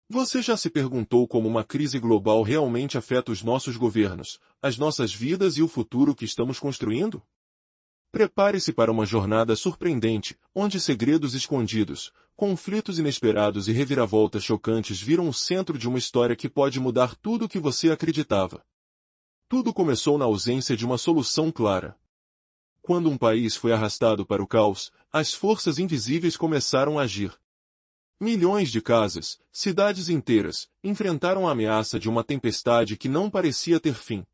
Você já se perguntou como uma crise global realmente afeta os nossos governos, as nossas vidas e o futuro que estamos construindo? Prepare-se para uma jornada surpreendente, onde segredos escondidos, conflitos inesperados e reviravoltas chocantes viram o centro de uma história que pode mudar tudo o que você acreditava. Tudo começou na ausência de uma solução clara. Quando um país foi arrastado para o caos, as forças invisíveis começaram a agir. Milhões de casas, cidades inteiras, enfrentaram a ameaça de uma tempestade que não parecia ter fim.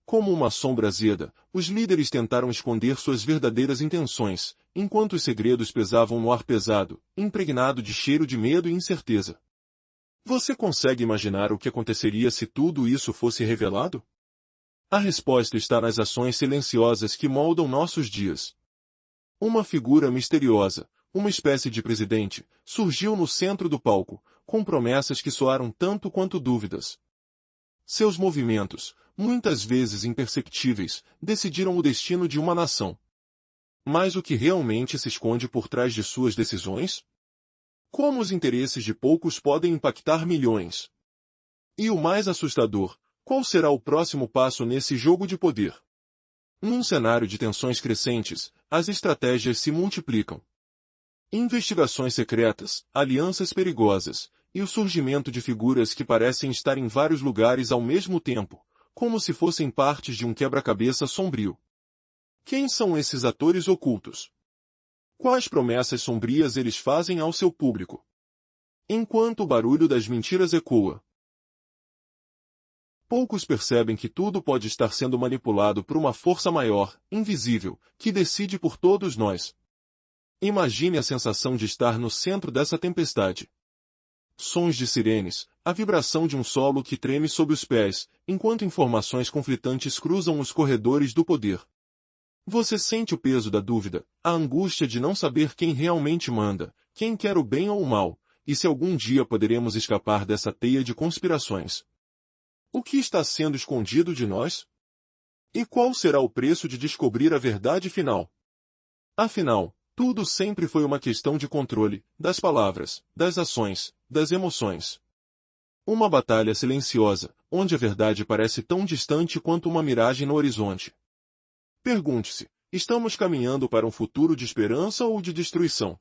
Como uma sombra azeda, os líderes tentaram esconder suas verdadeiras intenções, enquanto os segredos pesavam no ar pesado, impregnado de cheiro de medo e incerteza. Você consegue imaginar o que aconteceria se tudo isso fosse revelado? A resposta está nas ações silenciosas que moldam nossos dias. Uma figura misteriosa, uma espécie de presidente, surgiu no centro do palco, com promessas que soaram tanto quanto dúvidas. Seus movimentos, muitas vezes imperceptíveis, decidiram o destino de uma nação. Mas o que realmente se esconde por trás de suas decisões? Como os interesses de poucos podem impactar milhões? E o mais assustador, qual será o próximo passo nesse jogo de poder? Num cenário de tensões crescentes, as estratégias se multiplicam. Investigações secretas, alianças perigosas, e o surgimento de figuras que parecem estar em vários lugares ao mesmo tempo, como se fossem partes de um quebra-cabeça sombrio. Quem são esses atores ocultos? Quais promessas sombrias eles fazem ao seu público? Enquanto o barulho das mentiras ecoa, poucos percebem que tudo pode estar sendo manipulado por uma força maior, invisível, que decide por todos nós. Imagine a sensação de estar no centro dessa tempestade. Sons de sirenes, a vibração de um solo que treme sob os pés, enquanto informações conflitantes cruzam os corredores do poder. Você sente o peso da dúvida, a angústia de não saber quem realmente manda, quem quer o bem ou o mal, e se algum dia poderemos escapar dessa teia de conspirações. O que está sendo escondido de nós? E qual será o preço de descobrir a verdade final? Afinal, tudo sempre foi uma questão de controle, das palavras, das ações, das emoções. Uma batalha silenciosa, onde a verdade parece tão distante quanto uma miragem no horizonte. Pergunte-se, estamos caminhando para um futuro de esperança ou de destruição?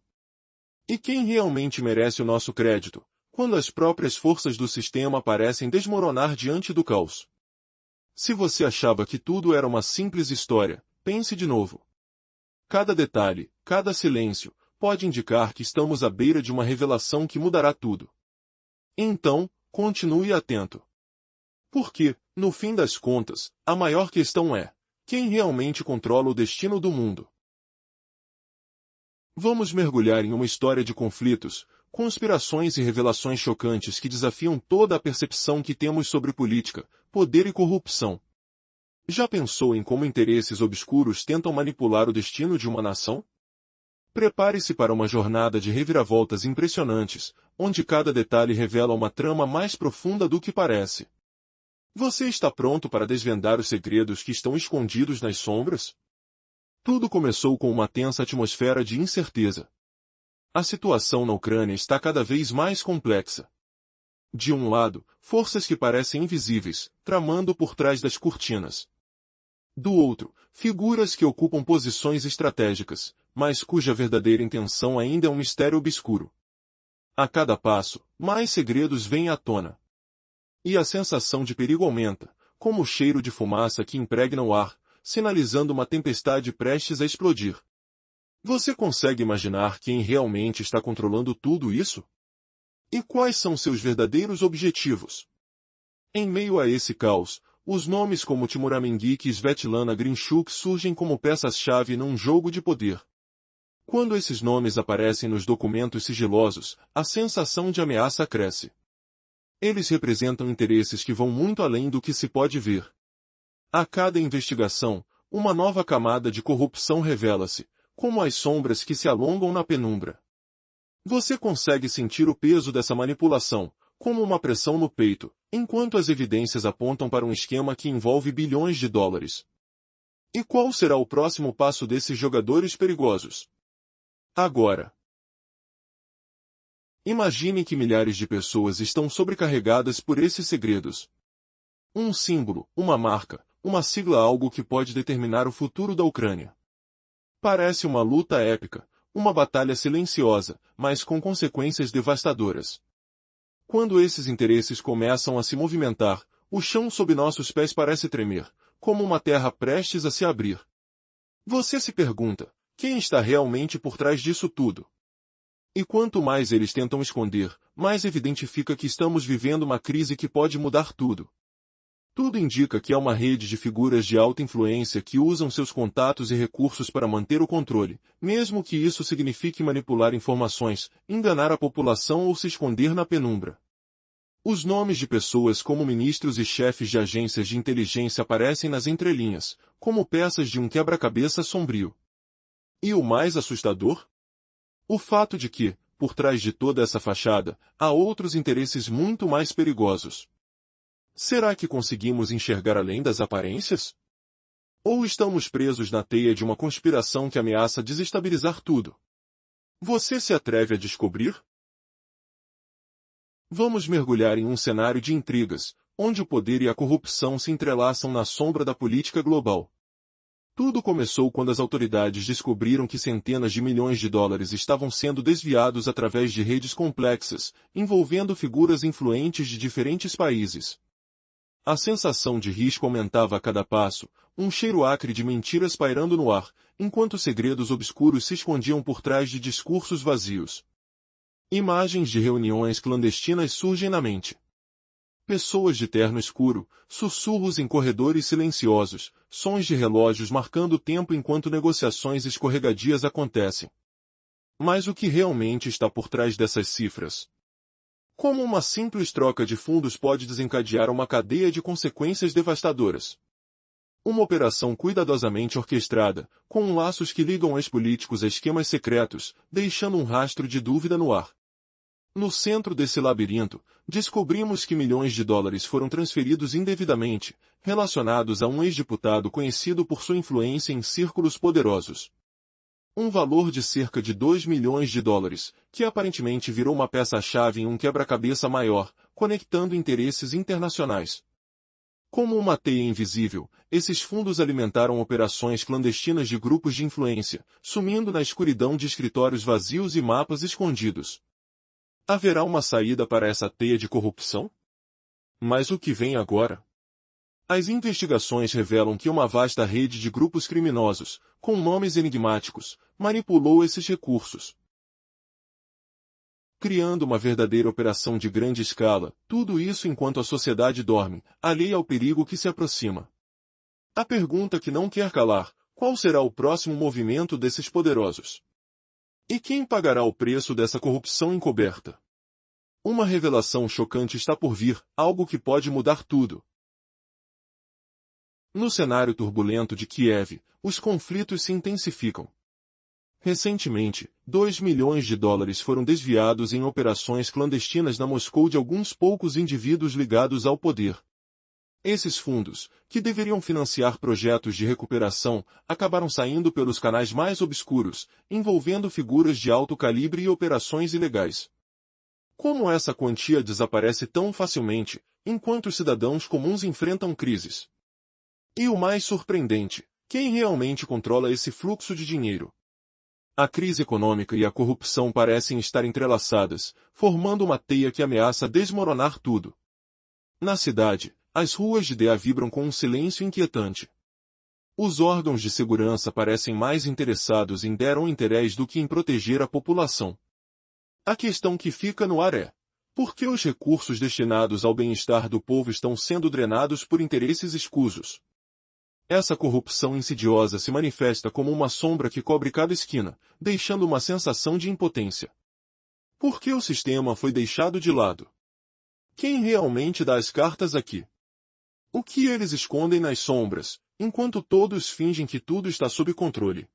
E quem realmente merece o nosso crédito, quando as próprias forças do sistema parecem desmoronar diante do caos? Se você achava que tudo era uma simples história, pense de novo. Cada detalhe, cada silêncio, pode indicar que estamos à beira de uma revelação que mudará tudo. Então, continue atento. Porque, no fim das contas, a maior questão é: quem realmente controla o destino do mundo? Vamos mergulhar em uma história de conflitos, conspirações e revelações chocantes que desafiam toda a percepção que temos sobre política, poder e corrupção. Já pensou em como interesses obscuros tentam manipular o destino de uma nação? Prepare-se para uma jornada de reviravoltas impressionantes, onde cada detalhe revela uma trama mais profunda do que parece. Você está pronto para desvendar os segredos que estão escondidos nas sombras? Tudo começou com uma tensa atmosfera de incerteza. A situação na Ucrânia está cada vez mais complexa. De um lado, forças que parecem invisíveis, tramando por trás das cortinas. Do outro, figuras que ocupam posições estratégicas, mas cuja verdadeira intenção ainda é um mistério obscuro. A cada passo, mais segredos vêm à tona. E a sensação de perigo aumenta, como o cheiro de fumaça que impregna o ar, sinalizando uma tempestade prestes a explodir. Você consegue imaginar quem realmente está controlando tudo isso? E quais são seus verdadeiros objetivos? Em meio a esse caos, os nomes como Timur Mengyk e Svetlana Grinchuk surgem como peças-chave num jogo de poder. Quando esses nomes aparecem nos documentos sigilosos, a sensação de ameaça cresce. Eles representam interesses que vão muito além do que se pode ver. A cada investigação, uma nova camada de corrupção revela-se, como as sombras que se alongam na penumbra. Você consegue sentir o peso dessa manipulação, como uma pressão no peito, enquanto as evidências apontam para um esquema que envolve bilhões de dólares. E qual será o próximo passo desses jogadores perigosos? Agora. Imagine que milhares de pessoas estão sobrecarregadas por esses segredos. Um símbolo, uma marca, uma sigla, algo que pode determinar o futuro da Ucrânia. Parece uma luta épica, uma batalha silenciosa, mas com consequências devastadoras. Quando esses interesses começam a se movimentar, o chão sob nossos pés parece tremer, como uma terra prestes a se abrir. Você se pergunta, quem está realmente por trás disso tudo? E quanto mais eles tentam esconder, mais evidente fica que estamos vivendo uma crise que pode mudar tudo. Tudo indica que há uma rede de figuras de alta influência que usam seus contatos e recursos para manter o controle, mesmo que isso signifique manipular informações, enganar a população ou se esconder na penumbra. Os nomes de pessoas como ministros e chefes de agências de inteligência aparecem nas entrelinhas, como peças de um quebra-cabeça sombrio. E o mais assustador? O fato de que, por trás de toda essa fachada, há outros interesses muito mais perigosos. Será que conseguimos enxergar além das aparências? Ou estamos presos na teia de uma conspiração que ameaça desestabilizar tudo? Você se atreve a descobrir? Vamos mergulhar em um cenário de intrigas, onde o poder e a corrupção se entrelaçam na sombra da política global. Tudo começou quando as autoridades descobriram que centenas de milhões de dólares estavam sendo desviados através de redes complexas, envolvendo figuras influentes de diferentes países. A sensação de risco aumentava a cada passo, um cheiro acre de mentiras pairando no ar, enquanto segredos obscuros se escondiam por trás de discursos vazios. Imagens de reuniões clandestinas surgem na mente. Pessoas de terno escuro, sussurros em corredores silenciosos, sons de relógios marcando o tempo enquanto negociações escorregadias acontecem. Mas o que realmente está por trás dessas cifras? Como uma simples troca de fundos pode desencadear uma cadeia de consequências devastadoras? Uma operação cuidadosamente orquestrada, com laços que ligam ex-políticos a esquemas secretos, deixando um rastro de dúvida no ar. No centro desse labirinto, descobrimos que milhões de dólares foram transferidos indevidamente, relacionados a um ex-deputado conhecido por sua influência em círculos poderosos. Um valor de cerca de 2 milhões de dólares, que aparentemente virou uma peça-chave em um quebra-cabeça maior, conectando interesses internacionais. Como uma teia invisível, esses fundos alimentaram operações clandestinas de grupos de influência, sumindo na escuridão de escritórios vazios e mapas escondidos. Haverá uma saída para essa teia de corrupção? Mas o que vem agora? As investigações revelam que uma vasta rede de grupos criminosos, com nomes enigmáticos, manipulou esses recursos. Criando uma verdadeira operação de grande escala, tudo isso enquanto a sociedade dorme, alheia ao perigo que se aproxima. A pergunta que não quer calar, qual será o próximo movimento desses poderosos? E quem pagará o preço dessa corrupção encoberta? Uma revelação chocante está por vir, algo que pode mudar tudo. No cenário turbulento de Kiev, os conflitos se intensificam. Recentemente, 2 milhões de dólares foram desviados em operações clandestinas na Moscou de alguns poucos indivíduos ligados ao poder. Esses fundos, que deveriam financiar projetos de recuperação, acabaram saindo pelos canais mais obscuros, envolvendo figuras de alto calibre e operações ilegais. Como essa quantia desaparece tão facilmente, enquanto os cidadãos comuns enfrentam crises? E o mais surpreendente, quem realmente controla esse fluxo de dinheiro? A crise econômica e a corrupção parecem estar entrelaçadas, formando uma teia que ameaça desmoronar tudo. Na cidade, as ruas de Dea vibram com um silêncio inquietante. Os órgãos de segurança parecem mais interessados em dar um interesse do que em proteger a população. A questão que fica no ar é: por que os recursos destinados ao bem-estar do povo estão sendo drenados por interesses escusos? Essa corrupção insidiosa se manifesta como uma sombra que cobre cada esquina, deixando uma sensação de impotência. Por que o sistema foi deixado de lado? Quem realmente dá as cartas aqui? O que eles escondem nas sombras, enquanto todos fingem que tudo está sob controle?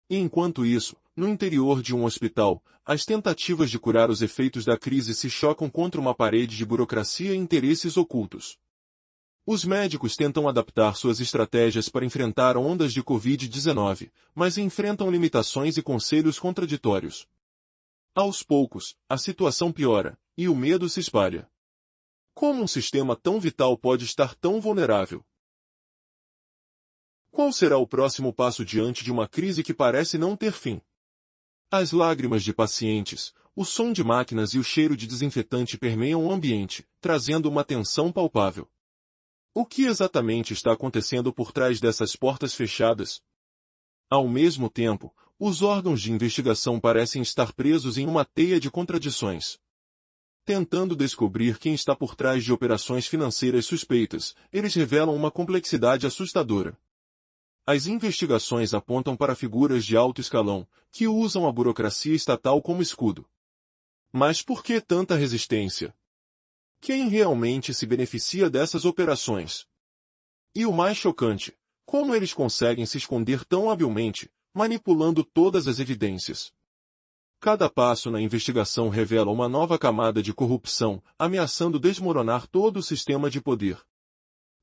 E enquanto isso, no interior de um hospital, as tentativas de curar os efeitos da crise se chocam contra uma parede de burocracia e interesses ocultos. Os médicos tentam adaptar suas estratégias para enfrentar ondas de Covid-19, mas enfrentam limitações e conselhos contraditórios. Aos poucos, a situação piora, e o medo se espalha. Como um sistema tão vital pode estar tão vulnerável? Qual será o próximo passo diante de uma crise que parece não ter fim? As lágrimas de pacientes, o som de máquinas e o cheiro de desinfetante permeiam o ambiente, trazendo uma tensão palpável. O que exatamente está acontecendo por trás dessas portas fechadas? Ao mesmo tempo, os órgãos de investigação parecem estar presos em uma teia de contradições. Tentando descobrir quem está por trás de operações financeiras suspeitas, eles revelam uma complexidade assustadora. As investigações apontam para figuras de alto escalão, que usam a burocracia estatal como escudo. Mas por que tanta resistência? Quem realmente se beneficia dessas operações? E o mais chocante, como eles conseguem se esconder tão habilmente, manipulando todas as evidências? Cada passo na investigação revela uma nova camada de corrupção, ameaçando desmoronar todo o sistema de poder.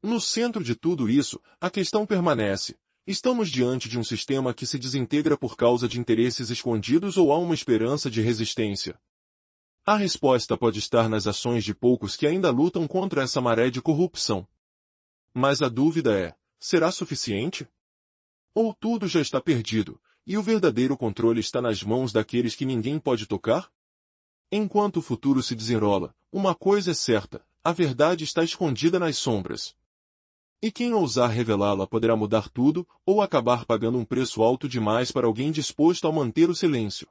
No centro de tudo isso, a questão permanece. Estamos diante de um sistema que se desintegra por causa de interesses escondidos ou há uma esperança de resistência? A resposta pode estar nas ações de poucos que ainda lutam contra essa maré de corrupção. Mas a dúvida é, será suficiente? Ou tudo já está perdido, e o verdadeiro controle está nas mãos daqueles que ninguém pode tocar? Enquanto o futuro se desenrola, uma coisa é certa, a verdade está escondida nas sombras. E quem ousar revelá-la poderá mudar tudo, ou acabar pagando um preço alto demais para alguém disposto a manter o silêncio.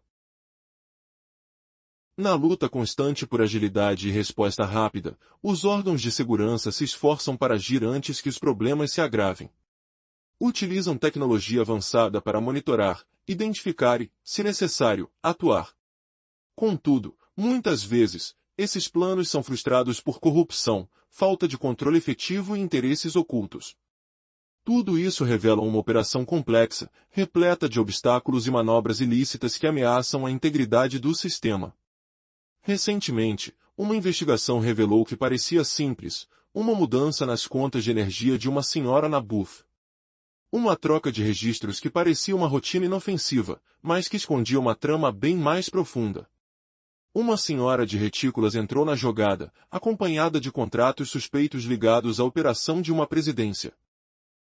Na luta constante por agilidade e resposta rápida, os órgãos de segurança se esforçam para agir antes que os problemas se agravem. Utilizam tecnologia avançada para monitorar, identificar e, se necessário, atuar. Contudo, muitas vezes, esses planos são frustrados por corrupção, falta de controle efetivo e interesses ocultos. Tudo isso revela uma operação complexa, repleta de obstáculos e manobras ilícitas que ameaçam a integridade do sistema. Recentemente, uma investigação revelou que parecia simples, uma mudança nas contas de energia de uma senhora na Buff. Uma troca de registros que parecia uma rotina inofensiva, mas que escondia uma trama bem mais profunda. Uma senhora de retículas entrou na jogada, acompanhada de contratos suspeitos ligados à operação de uma presidência.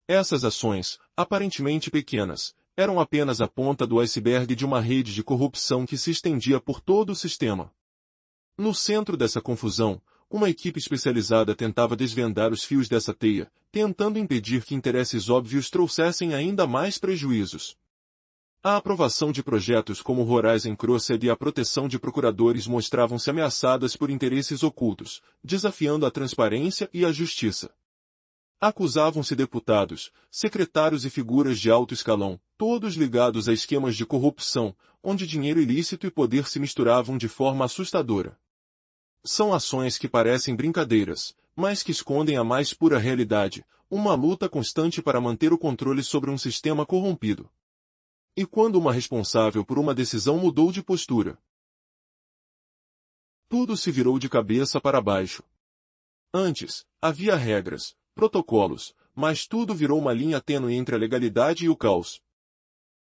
Essas ações, aparentemente pequenas, eram apenas a ponta do iceberg de uma rede de corrupção que se estendia por todo o sistema. No centro dessa confusão, uma equipe especializada tentava desvendar os fios dessa teia, tentando impedir que interesses óbvios trouxessem ainda mais prejuízos. A aprovação de projetos como o Horizon Crossed e a proteção de procuradores mostravam-se ameaçadas por interesses ocultos, desafiando a transparência e a justiça. Acusavam-se deputados, secretários e figuras de alto escalão, todos ligados a esquemas de corrupção, onde dinheiro ilícito e poder se misturavam de forma assustadora. São ações que parecem brincadeiras, mas que escondem a mais pura realidade, uma luta constante para manter o controle sobre um sistema corrompido. E quando uma responsável por uma decisão mudou de postura, tudo se virou de cabeça para baixo. Antes, havia regras, protocolos, mas tudo virou uma linha tênue entre a legalidade e o caos.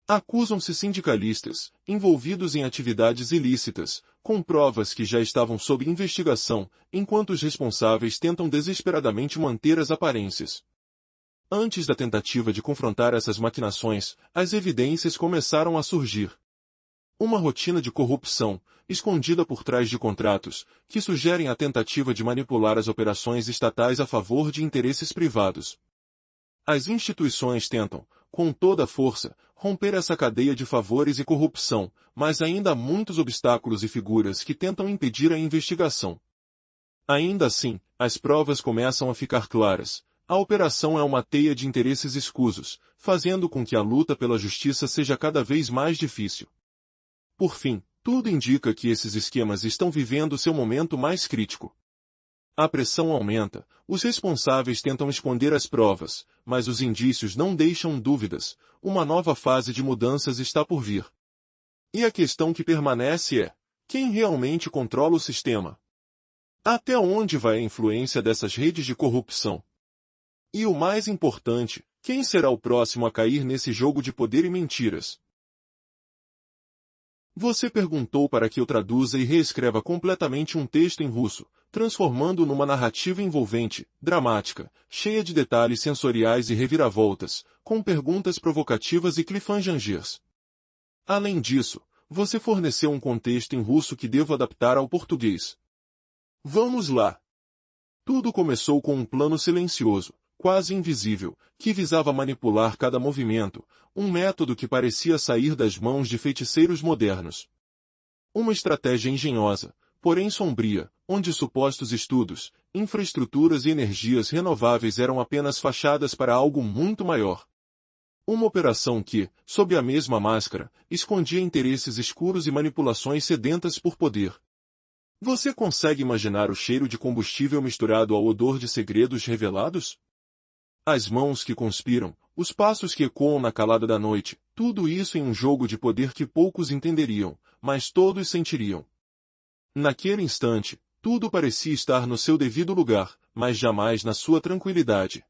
Acusam-se sindicalistas, envolvidos em atividades ilícitas, com provas que já estavam sob investigação, enquanto os responsáveis tentam desesperadamente manter as aparências. Antes da tentativa de confrontar essas maquinações, as evidências começaram a surgir. Uma rotina de corrupção, escondida por trás de contratos, que sugerem a tentativa de manipular as operações estatais a favor de interesses privados. As instituições tentam, com toda a força, romper essa cadeia de favores e corrupção, mas ainda há muitos obstáculos e figuras que tentam impedir a investigação. Ainda assim, as provas começam a ficar claras. A operação é uma teia de interesses escusos, fazendo com que a luta pela justiça seja cada vez mais difícil. Por fim, tudo indica que esses esquemas estão vivendo seu momento mais crítico. A pressão aumenta, os responsáveis tentam esconder as provas, mas os indícios não deixam dúvidas, uma nova fase de mudanças está por vir. E a questão que permanece é, quem realmente controla o sistema? Até onde vai a influência dessas redes de corrupção? E o mais importante, quem será o próximo a cair nesse jogo de poder e mentiras? Você perguntou para que eu traduza e reescreva completamente um texto em russo, transformando-o numa narrativa envolvente, dramática, cheia de detalhes sensoriais e reviravoltas, com perguntas provocativas e cliffhangers. Além disso, você forneceu um contexto em russo que devo adaptar ao português. Vamos lá! Tudo começou com um plano silencioso, quase invisível, que visava manipular cada movimento, um método que parecia sair das mãos de feiticeiros modernos. Uma estratégia engenhosa, porém sombria, onde supostos estudos, infraestruturas e energias renováveis eram apenas fachadas para algo muito maior. Uma operação que, sob a mesma máscara, escondia interesses escuros e manipulações sedentas por poder. Você consegue imaginar o cheiro de combustível misturado ao odor de segredos revelados? As mãos que conspiram, os passos que ecoam na calada da noite, tudo isso em um jogo de poder que poucos entenderiam, mas todos sentiriam. Naquele instante, tudo parecia estar no seu devido lugar, mas jamais na sua tranquilidade.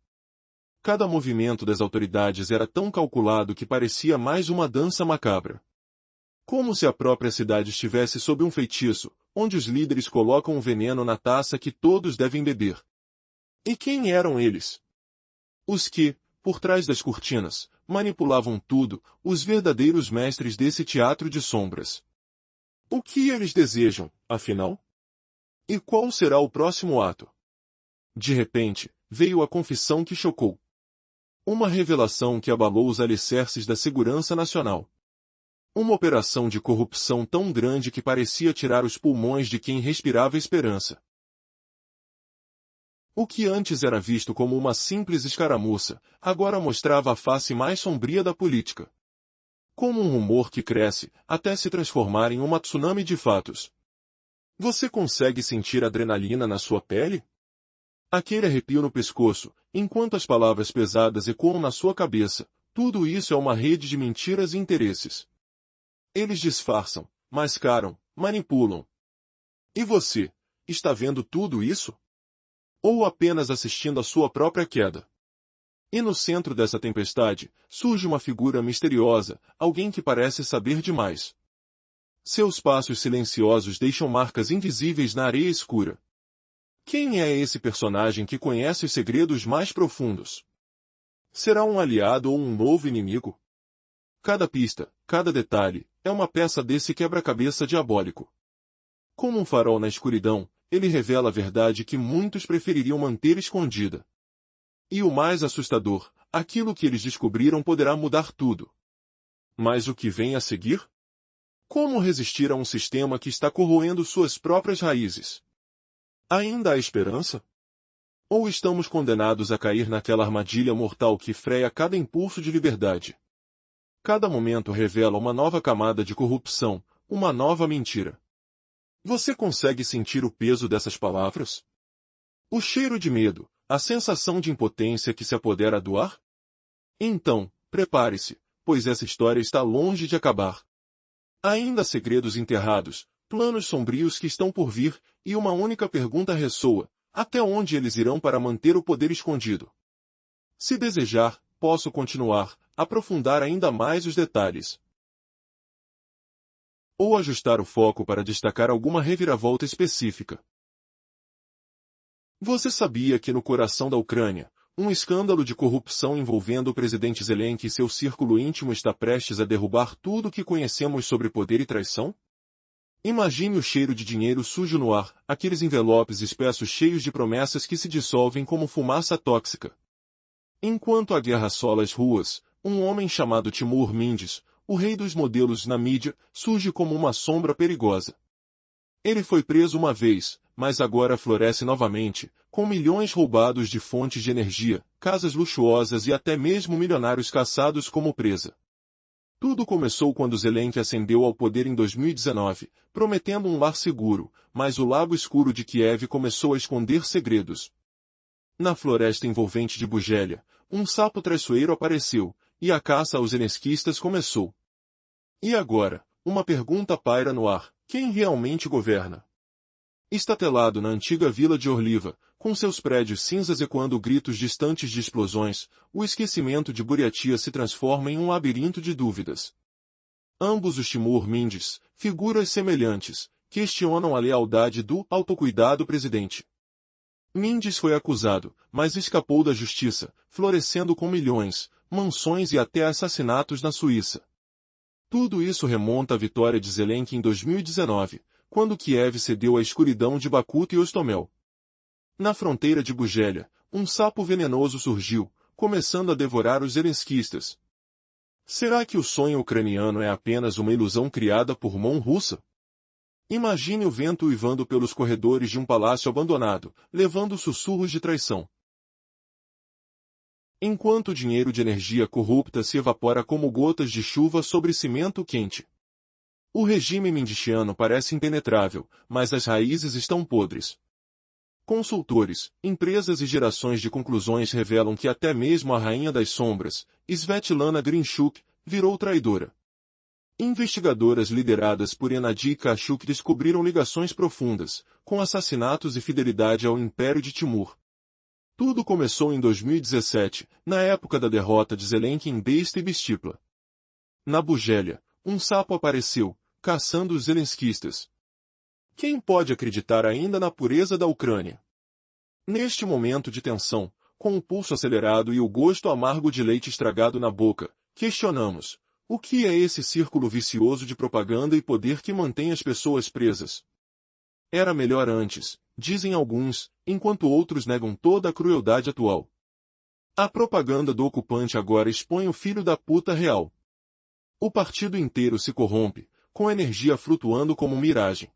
Cada movimento das autoridades era tão calculado que parecia mais uma dança macabra. Como se a própria cidade estivesse sob um feitiço, onde os líderes colocam o veneno na taça que todos devem beber. E quem eram eles? Os que, por trás das cortinas, manipulavam tudo, os verdadeiros mestres desse teatro de sombras. O que eles desejam, afinal? E qual será o próximo ato? De repente, veio a confissão que chocou. Uma revelação que abalou os alicerces da segurança nacional. Uma operação de corrupção tão grande que parecia tirar os pulmões de quem respirava esperança. O que antes era visto como uma simples escaramuça, agora mostrava a face mais sombria da política. Como um rumor que cresce, até se transformar em uma tsunami de fatos. Você consegue sentir adrenalina na sua pele? Aquele arrepio no pescoço, enquanto as palavras pesadas ecoam na sua cabeça, tudo isso é uma rede de mentiras e interesses. Eles disfarçam, mascaram, manipulam. E você, está vendo tudo isso? Ou apenas assistindo à sua própria queda? E no centro dessa tempestade, surge uma figura misteriosa, alguém que parece saber demais. Seus passos silenciosos deixam marcas invisíveis na areia escura. Quem é esse personagem que conhece os segredos mais profundos? Será um aliado ou um novo inimigo? Cada pista, cada detalhe, é uma peça desse quebra-cabeça diabólico. Como um farol na escuridão, ele revela a verdade que muitos prefeririam manter escondida. E o mais assustador, aquilo que eles descobriram poderá mudar tudo. Mas o que vem a seguir? Como resistir a um sistema que está corroendo suas próprias raízes? Ainda há esperança? Ou estamos condenados a cair naquela armadilha mortal que freia cada impulso de liberdade? Cada momento revela uma nova camada de corrupção, uma nova mentira. Você consegue sentir o peso dessas palavras? O cheiro de medo, a sensação de impotência que se apodera do ar? Então, prepare-se, pois essa história está longe de acabar. Ainda há segredos enterrados, planos sombrios que estão por vir, e uma única pergunta ressoa: até onde eles irão para manter o poder escondido? Se desejar, posso continuar, aprofundar ainda mais os detalhes. Ou ajustar o foco para destacar alguma reviravolta específica. Você sabia que no coração da Ucrânia, um escândalo de corrupção envolvendo o presidente Zelensky e seu círculo íntimo está prestes a derrubar tudo o que conhecemos sobre poder e traição? Imagine o cheiro de dinheiro sujo no ar, aqueles envelopes espessos cheios de promessas que se dissolvem como fumaça tóxica. Enquanto a guerra assola as ruas, um homem chamado Timur Mendes, o rei dos modelos na mídia, surge como uma sombra perigosa. Ele foi preso uma vez, mas agora floresce novamente, com milhões roubados de fontes de energia, casas luxuosas e até mesmo milionários caçados como presa. Tudo começou quando Zelensky ascendeu ao poder em 2019, prometendo um lar seguro, mas o lago escuro de Kiev começou a esconder segredos. Na floresta envolvente de Bugélia, um sapo traiçoeiro apareceu, e a caça aos zelenskistas começou. E agora, uma pergunta paira no ar: quem realmente governa? Estatelado na antiga vila de Orliva, com seus prédios cinzas ecoando gritos distantes de explosões, o esquecimento de Buriatia se transforma em um labirinto de dúvidas. Ambos os Timur Mendes, figuras semelhantes, questionam a lealdade do autocuidado presidente. Mendes foi acusado, mas escapou da justiça, florescendo com milhões, mansões e até assassinatos na Suíça. Tudo isso remonta à vitória de Zelensky em 2019, quando Kiev cedeu à escuridão de Bakhmut e Hostomel. Na fronteira de Bugélia, um sapo venenoso surgiu, começando a devorar os zelenskistas. Será que o sonho ucraniano é apenas uma ilusão criada por mão russa? Imagine o vento uivando pelos corredores de um palácio abandonado, levando sussurros de traição. Enquanto o dinheiro de energia corrupta se evapora como gotas de chuva sobre cimento quente. O regime mendiciano parece impenetrável, mas as raízes estão podres. Consultores, empresas e gerações de conclusões revelam que até mesmo a rainha das sombras, Svetlana Grinchuk, virou traidora. Investigadoras lideradas por Gennady Kashuk descobriram ligações profundas, com assassinatos e fidelidade ao Império de Timur. Tudo começou em 2017, na época da derrota de Zelensky em Besta e Bistipla. Na Bugélia, um sapo apareceu, caçando os zelenskistas. Quem pode acreditar ainda na pureza da Ucrânia? Neste momento de tensão, com o pulso acelerado e o gosto amargo de leite estragado na boca, questionamos: o que é esse círculo vicioso de propaganda e poder que mantém as pessoas presas? Era melhor antes, dizem alguns, enquanto outros negam toda a crueldade atual. A propaganda do ocupante agora expõe o filho da puta real. O partido inteiro se corrompe, com energia flutuando como miragem.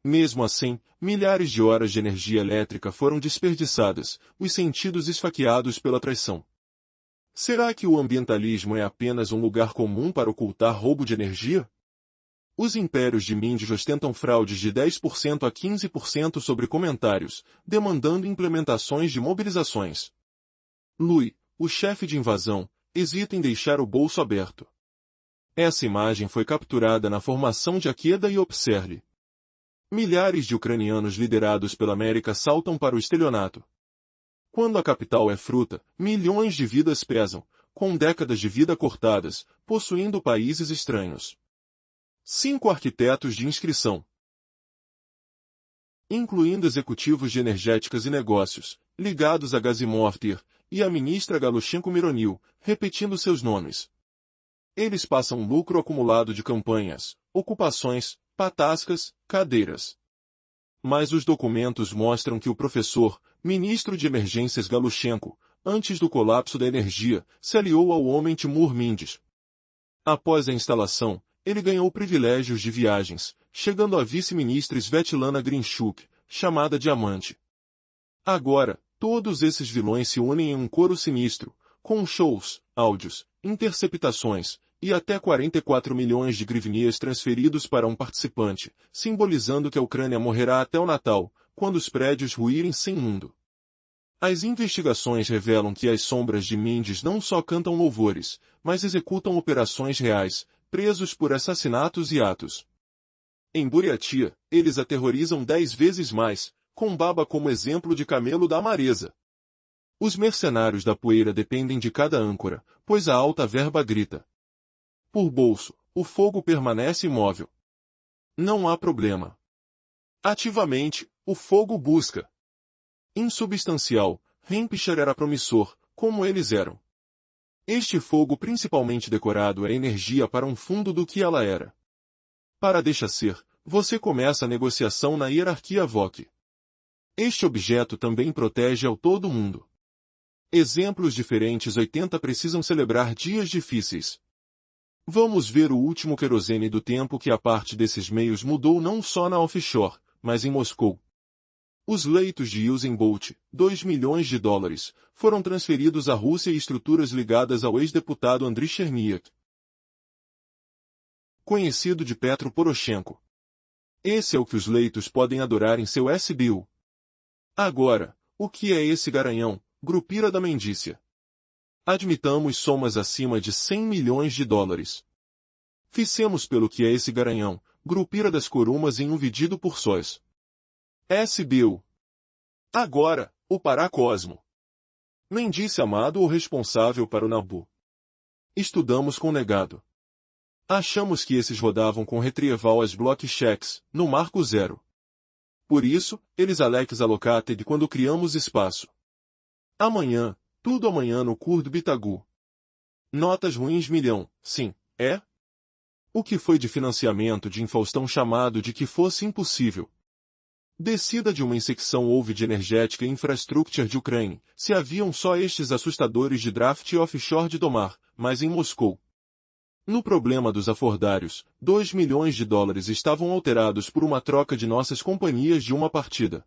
Mesmo assim, milhares de horas de energia elétrica foram desperdiçadas, os sentidos esfaqueados pela traição. Será que o ambientalismo é apenas um lugar comum para ocultar roubo de energia? Os impérios de Mendes ostentam fraudes de 10% a 15% sobre comentários, demandando implementações de mobilizações. Lui, o chefe de invasão, hesita em deixar o bolso aberto. Essa imagem foi capturada na formação de Akheda e Observe. Milhares de ucranianos liderados pela América saltam para o estelionato. Quando a capital é fruta, milhões de vidas pesam, com décadas de vida cortadas, possuindo países estranhos. 5 arquitetos de inscrição, incluindo executivos de energéticas e negócios, ligados a Gazimov e a ministra Galushenko Mironil, repetindo seus nomes. Eles passam lucro acumulado de campanhas, ocupações, patascas, cadeiras. Mas os documentos mostram que o professor, ministro de Emergências Galushenko, antes do colapso da energia, se aliou ao homem Timur Mendes. Após a instalação, ele ganhou privilégios de viagens, chegando à vice-ministra Svetlana Grinchuk, chamada Diamante. Agora, todos esses vilões se unem em um coro sinistro, com shows, áudios, interceptações, e até 44 milhões de grivnias transferidos para um participante, simbolizando que a Ucrânia morrerá até o Natal, quando os prédios ruírem sem mundo. As investigações revelam que as sombras de Mendes não só cantam louvores, mas executam operações reais, presos por assassinatos e atos. Em Buriatia, eles aterrorizam 10 vezes mais, com Baba como exemplo de camelo da amareza. Os mercenários da poeira dependem de cada âncora, pois a alta verba grita. Por bolso, o fogo permanece imóvel. Não há problema. Ativamente, o fogo busca. Insubstancial, Rimpicher era promissor, como eles eram. Este fogo principalmente decorado é energia para um fundo do que ela era. Para deixar ser, você começa a negociação na hierarquia VOC. Este objeto também protege ao todo mundo. Exemplos diferentes 80 precisam celebrar dias difíceis. Vamos ver o último querosene do tempo que a parte desses meios mudou não só na offshore, mas em Moscou. Os leitos de Usain Bolt, 2 milhões de dólares, foram transferidos à Rússia e estruturas ligadas ao ex-deputado Andriy Cherniak, conhecido de Petro Poroshenko. Esse é o que os leitos podem adorar em seu SBU. Agora, o que é esse garanhão, Grupira da Mendícia? Admitamos somas acima de 100 milhões de dólares. Fizemos pelo que é esse garanhão, Grupira das Corumas em um pedido por sóis. SBU. Agora, o Paracosmo. Mendice amado ou responsável para o Nabu. Estudamos com negado. Achamos que esses rodavam com retrieval as block checks, no marco zero. Por isso, eles Alex allocated quando criamos espaço. Amanhã, tudo amanhã no curdo Bitagu. Notas ruins milhão, sim, é? O que foi de financiamento de Infaustão chamado de que fosse impossível? Descida de uma insecção houve de energética e infrastructure de Ucrânia, se haviam só estes assustadores de draft offshore de Domar, mas em Moscou. No problema dos afordários, 2 milhões de dólares estavam alterados por uma troca de nossas companhias de uma partida.